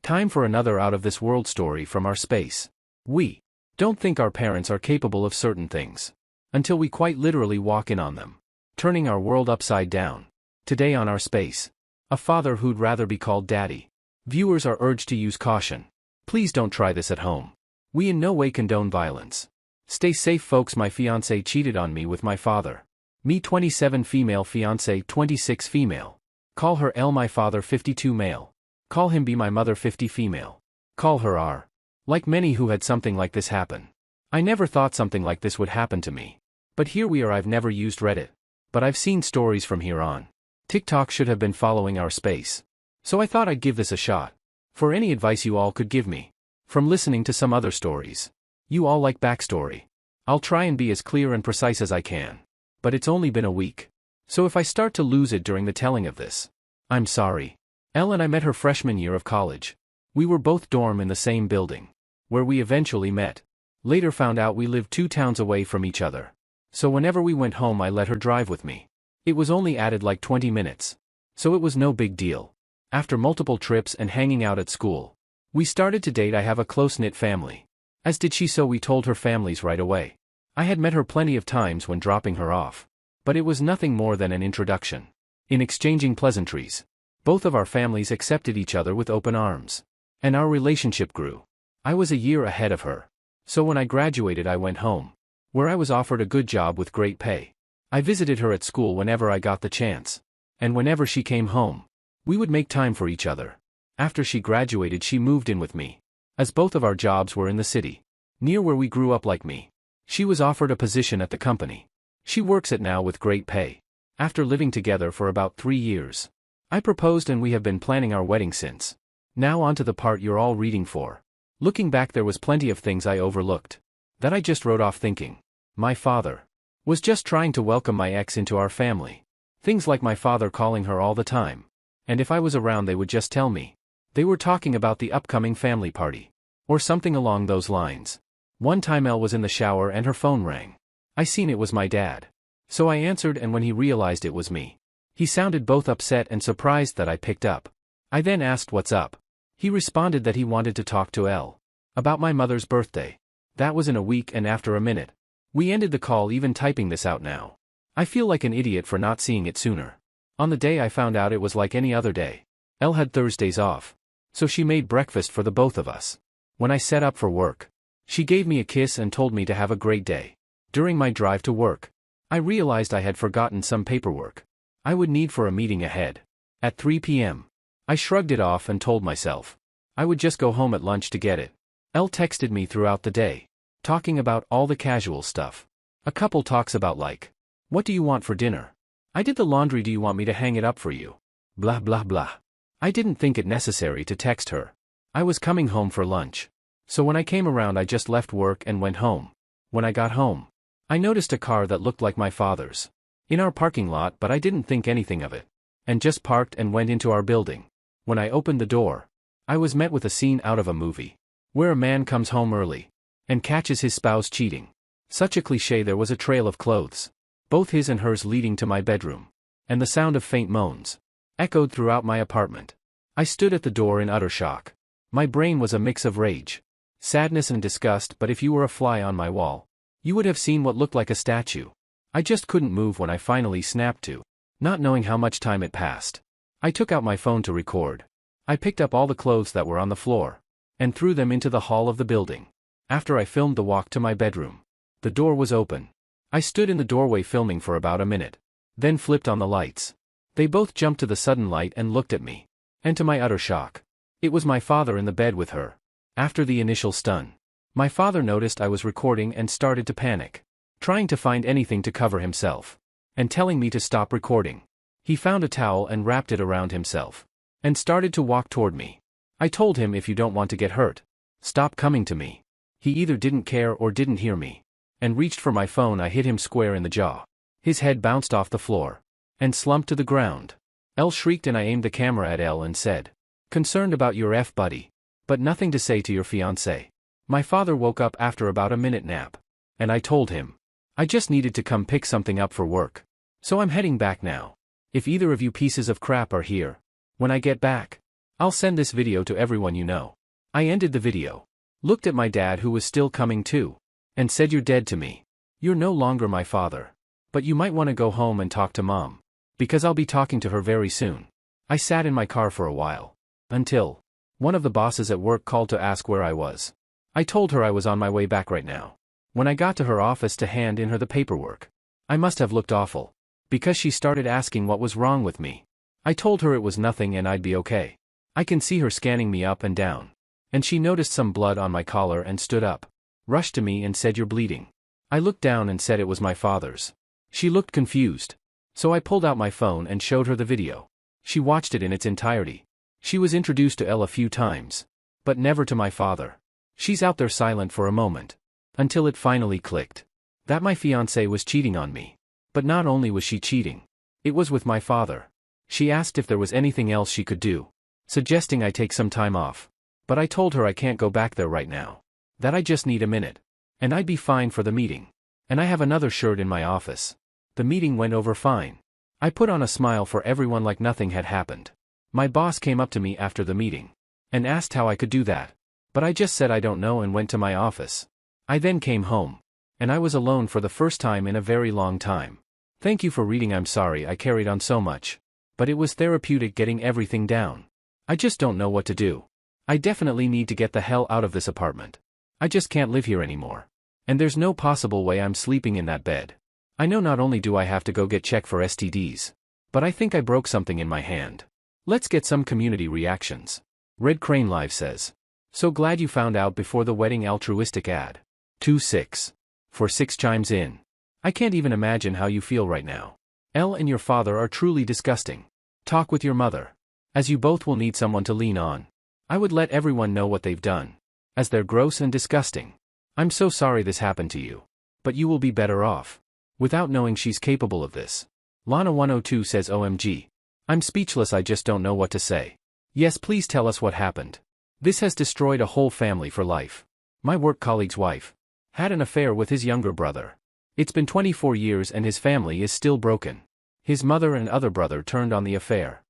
Time for another out-of-this-world story from our space. We don't think our parents are capable of certain things until we quite literally walk in on them, turning our world upside down. Today on our space, a father who'd rather be called daddy. Viewers are urged to use caution. Please don't try this at home. We in no way condone violence. Stay safe, folks. My fiancé cheated on me with my father. Me 27 female, fiancé 26 female. Call her L. My father 52 male. Call him B. My mother 50 female. Call her R. Like many who had something like this happen. I never thought something like this would happen to me. But here we are. I've never used Reddit, but I've seen stories from here on. TikTok should have been following our space. So I thought I'd give this a shot. For any advice you all could give me, from listening to some other stories. You all like backstory. I'll try and be as clear and precise as I can. But it's only been a week. So if I start to lose it during the telling of this, I'm sorry. Elle and I met her freshman year of college. We were both dorm in the same building, where we eventually met. Later found out we lived 2 towns away from each other. So whenever we went home I let her drive with me. It was only added like 20 minutes. So it was no big deal. After multiple trips and hanging out at school, we started to date. I have a close-knit family. As did she, so we told her families right away. I had met her plenty of times when dropping her off. But it was nothing more than an introduction. In exchanging pleasantries, both of our families accepted each other with open arms. And our relationship grew. I was a year ahead of her. So when I graduated I went home, where I was offered a good job with great pay. I visited her at school whenever I got the chance. And whenever she came home, we would make time for each other. After she graduated she moved in with me, as both of our jobs were in the city, near where we grew up. Like me, she was offered a position at the company she works at now with great pay. After living together for about 3 years, I proposed and we have been planning our wedding since. Now on to the part you're all reading for. Looking back, there was plenty of things I overlooked that I just wrote off, thinking my father was just trying to welcome my ex into our family. Things like my father calling her all the time, and if I was around they would just tell me they were talking about the upcoming family party, or something along those lines. One time Elle was in the shower and her phone rang. I seen it was my dad. So I answered, and when he realized it was me, he sounded both upset and surprised that I picked up. I then asked what's up. He responded that he wanted to talk to Elle about my mother's birthday. That was in a week, and after a minute, we ended the call. Even typing this out now, I feel like an idiot for not seeing it sooner. On the day I found out, it was like any other day. Elle had Thursdays off, so she made breakfast for the both of us. When I set up for work, she gave me a kiss and told me to have a great day. During my drive to work, I realized I had forgotten some paperwork I would need for a meeting ahead. At 3 p.m., I shrugged it off and told myself I would just go home at lunch to get it. Elle texted me throughout the day, talking about all the casual stuff. A couple talks about like, what do you want for dinner? I did the laundry, do you want me to hang it up for you? Blah blah blah. I didn't think it necessary to text her. I was coming home for lunch. So when I came around I just left work and went home. When I got home, I noticed a car that looked like my father's in our parking lot, but I didn't think anything of it, and just parked and went into our building. When I opened the door, I was met with a scene out of a movie, where a man comes home early and catches his spouse cheating. Such a cliche. There was a trail of clothes, both his and hers, leading to my bedroom, and the sound of faint moans echoed throughout my apartment. I stood at the door in utter shock. My brain was a mix of rage, sadness and disgust, but if you were a fly on my wall, you would have seen what looked like a statue. I just couldn't move when I finally snapped to, not knowing how much time had passed. I took out my phone to record. I picked up all the clothes that were on the floor and threw them into the hall of the building. After I filmed the walk to my bedroom, the door was open. I stood in the doorway filming for about a minute, then flipped on the lights. They both jumped to the sudden light and looked at me. And to my utter shock, it was my father in the bed with her. After the initial stun, my father noticed I was recording and started to panic, trying to find anything to cover himself, and telling me to stop recording. He found a towel and wrapped it around himself, and started to walk toward me. I told him, if you don't want to get hurt, stop coming to me. He either didn't care or didn't hear me, and reached for my phone. I hit him square in the jaw. His head bounced off the floor and slumped to the ground. Elle shrieked and I aimed the camera at Elle and said, concerned about your buddy, but nothing to say to your fiancé. My father woke up after about a minute nap, and I told him I just needed to come pick something up for work. So I'm heading back now. If either of you pieces of crap are here when I get back, I'll send this video to everyone you know. I ended the video. Looked at my dad who was still coming too. And said, "You're dead to me. You're no longer my father. But you might want to go home and talk to Mom. Because I'll be talking to her very soon." I sat in my car for a while. Until one of the bosses at work called to ask where I was. I told her I was on my way back right now. When I got to her office to hand in her the paperwork, I must have looked awful. Because she started asking what was wrong with me. I told her it was nothing and I'd be okay. I can see her scanning me up and down. And she noticed some blood on my collar and stood up. Rushed to me and said, "You're bleeding." I looked down and said it was my father's. She looked confused. So I pulled out my phone and showed her the video. She watched it in its entirety. She was introduced to Elle a few times. But never to my father. She's out there silent for a moment. Until it finally clicked. That my fiancé was cheating on me. But not only was she cheating. It was with my father. She asked if there was anything else she could do. Suggesting I take some time off. But I told her I can't go back there right now. That I just need a minute. And I'd be fine for the meeting. And I have another shirt in my office. The meeting went over fine. I put on a smile for everyone like nothing had happened. My boss came up to me after the meeting. And asked how I could do that. But I just said I don't know and went to my office. I then came home. And I was alone for the first time in a very long time. Thank you for reading. I'm sorry I carried on so much. But it was therapeutic getting everything down. I just don't know what to do. I definitely need to get the hell out of this apartment. I just can't live here anymore. And there's no possible way I'm sleeping in that bed. I know not only do I have to go get checked for STDs, but I think I broke something in my hand. Let's get some community reactions. Red Crane Live says, "So glad you found out before the wedding altruistic ad." 2646 chimes in. "I can't even imagine how you feel right now. Elle and your father are truly disgusting. Talk with your mother. As you both will need someone to lean on. I would let everyone know what they've done. As they're gross and disgusting. I'm so sorry this happened to you. But you will be better off. Without knowing she's capable of this." Lana102 says, "OMG. I'm speechless. I just don't know what to say. Yes, please tell us what happened. This has destroyed a whole family for life. My work colleague's wife had an affair with his younger brother. It's been 24 years and his family is still broken. His mother and other brother turned on the affair.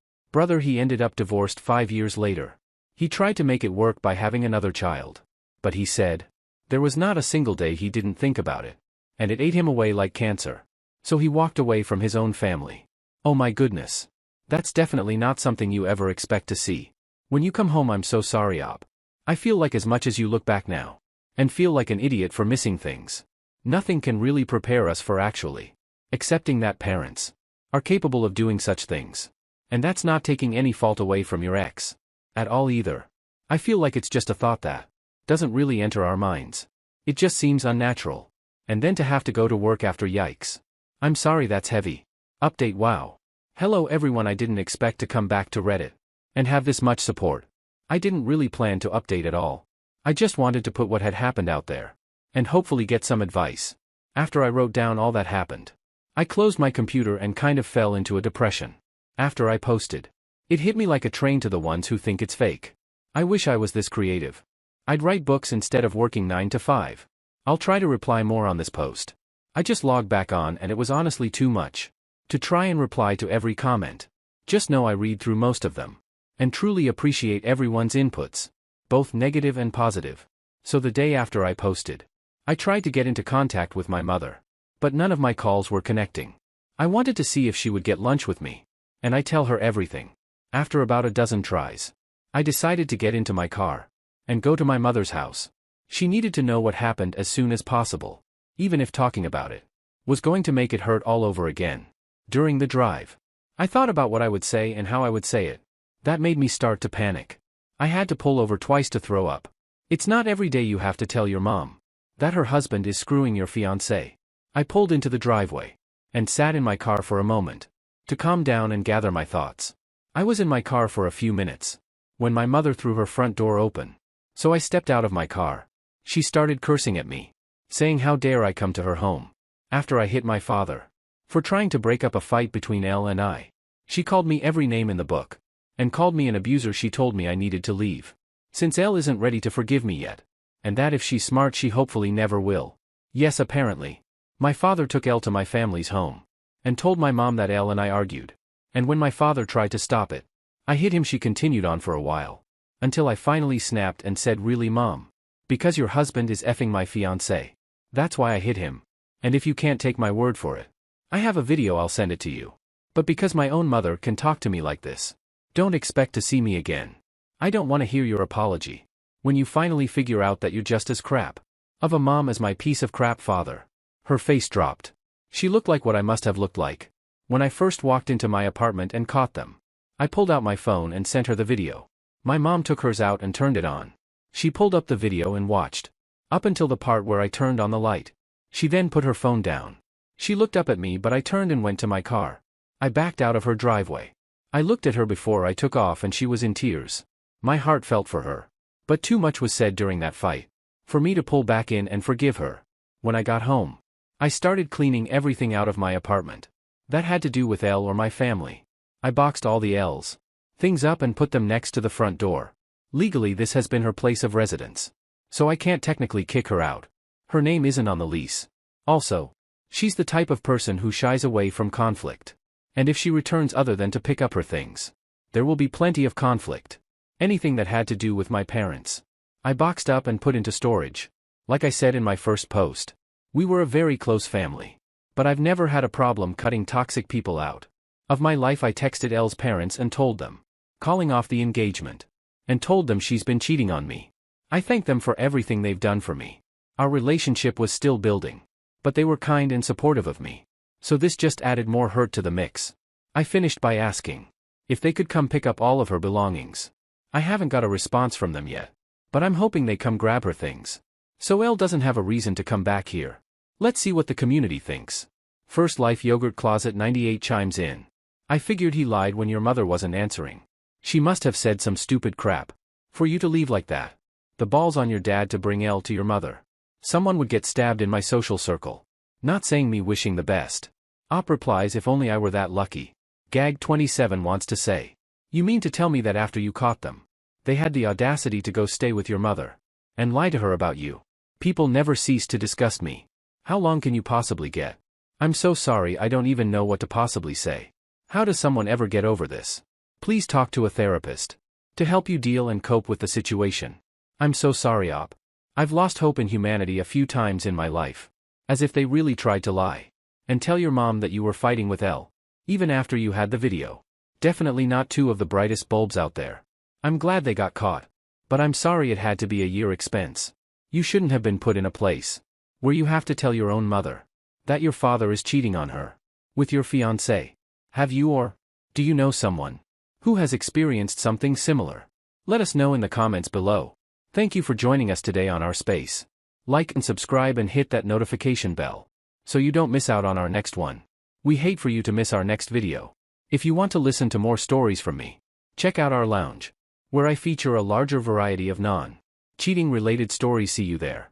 He ended up divorced 5 years later. He tried to make it work by having another child. But he said there was not a single day he didn't think about it. And it ate him away like cancer. So he walked away from his own family. Oh my goodness. That's definitely not something you ever expect to see. When you come home, I'm so sorry, Op. I feel like as much as you look back now. And feel like an idiot for missing things. Nothing can really prepare us for actually accepting that parents are capable of doing such things. And that's not taking any fault away from your ex. At all either. I feel like it's just a thought that doesn't really enter our minds. It just seems unnatural. And then to have to go to work after, yikes. I'm sorry, that's heavy. Update. Wow. Hello everyone, I didn't expect to come back to Reddit and have this much support. I didn't really plan to update at all. I just wanted to put what had happened out there. And hopefully get some advice. After I wrote down all that happened, I closed my computer and kind of fell into a depression. After I posted, it hit me like a train to the ones who think it's fake. I wish I was this creative. I'd write books instead of working 9 to 5. I'll try to reply more on this post. I just logged back on and it was honestly too much to try and reply to every comment. Just know I read through most of them and truly appreciate everyone's inputs, both negative and positive. So the day after I posted, I tried to get into contact with my mother, but none of my calls were connecting. I wanted to see if she would get lunch with me, and I tell her everything. After about a dozen tries, I decided to get into my car and go to my mother's house. She needed to know what happened as soon as possible, even if talking about it was going to make it hurt all over again. During the drive, I thought about what I would say and how I would say it. That made me start to panic. I had to pull over twice to throw up. It's not every day you have to tell your mom that her husband is screwing your fiancé. I pulled into the driveway and sat in my car for a moment to calm down and gather my thoughts. I was in my car for a few minutes when my mother threw her front door open. So I stepped out of my car. She started cursing at me, saying how dare I come to her home after I hit my father for trying to break up a fight between Elle and I. She called me every name in the book and called me an abuser. She told me I needed to leave since Elle isn't ready to forgive me yet, and that if she's smart she hopefully never will. Yes, apparently my father took Elle to my family's home and told my mom that Elle and I argued, and when my father tried to stop it, I hit him, she continued on for a while. Until I finally snapped and said, really mom? Because your husband is effing my fiancé. That's why I hit him. And if you can't take my word for it, I have a video, I'll send it to you. But because my own mother can talk to me like this, don't expect to see me again. I don't want to hear your apology. When you finally figure out that you're just as crap of a mom as my piece of crap father. Her face dropped. She looked like what I must have looked like when I first walked into my apartment and caught them. I pulled out my phone and sent her the video. My mom took hers out and turned it on. She pulled up the video and watched up until the part where I turned on the light. She then put her phone down. She looked up at me, but I turned and went to my car. I backed out of her driveway. I looked at her before I took off and she was in tears. My heart felt for her. But too much was said during that fight for me to pull back in and forgive her. When I got home, I started cleaning everything out of my apartment that had to do with Elle or my family. I boxed all the L's things up and put them next to the front door. Legally, this has been her place of residence, so I can't technically kick her out. Her name isn't on the lease. Also, she's the type of person who shies away from conflict. And if she returns other than to pick up her things, there will be plenty of conflict. Anything that had to do with my parents, I boxed up and put into storage. Like I said in my first post, we were a very close family. But I've never had a problem cutting toxic people out of my life. I texted Elle's parents and told them, calling off the engagement, and told them she's been cheating on me. I thank them for everything they've done for me. Our relationship was still building, but they were kind and supportive of me. So this just added more hurt to the mix. I finished by asking if they could come pick up all of her belongings. I haven't got a response from them yet, but I'm hoping they come grab her things, so Elle doesn't have a reason to come back here. Let's see what the community thinks. First Life Yogurt Closet 98 chimes in. I figured he lied when your mother wasn't answering. She must have said some stupid crap for you to leave like that. The ball's on your dad to bring Elle to your mother. Someone would get stabbed in my social circle. Not saying me wishing the best. Op replies, if only I were that lucky. Gag 27 wants to say, you mean to tell me that after you caught them, they had the audacity to go stay with your mother and lie to her about you? People never cease to disgust me. How long can you possibly get? I'm so sorry, I don't even know what to possibly say. How does someone ever get over this? Please talk to a therapist to help you deal and cope with the situation. I'm so sorry, Op. I've lost hope in humanity a few times in my life. As if they really tried to lie and tell your mom that you were fighting with Elle, even after you had the video. Definitely not two of the brightest bulbs out there. I'm glad they got caught, but I'm sorry it had to be a year expense. You shouldn't have been put in a place where you have to tell your own mother that your father is cheating on her with your fiancé. Have you, or do you know someone who has experienced something similar? Let us know in the comments below. Thank you for joining us today on our space. Like and subscribe and hit that notification bell so you don't miss out on our next one. We hate for you to miss our next video. If you want to listen to more stories from me, check out our lounge, where I feature a larger variety of non-cheating related stories. See you there.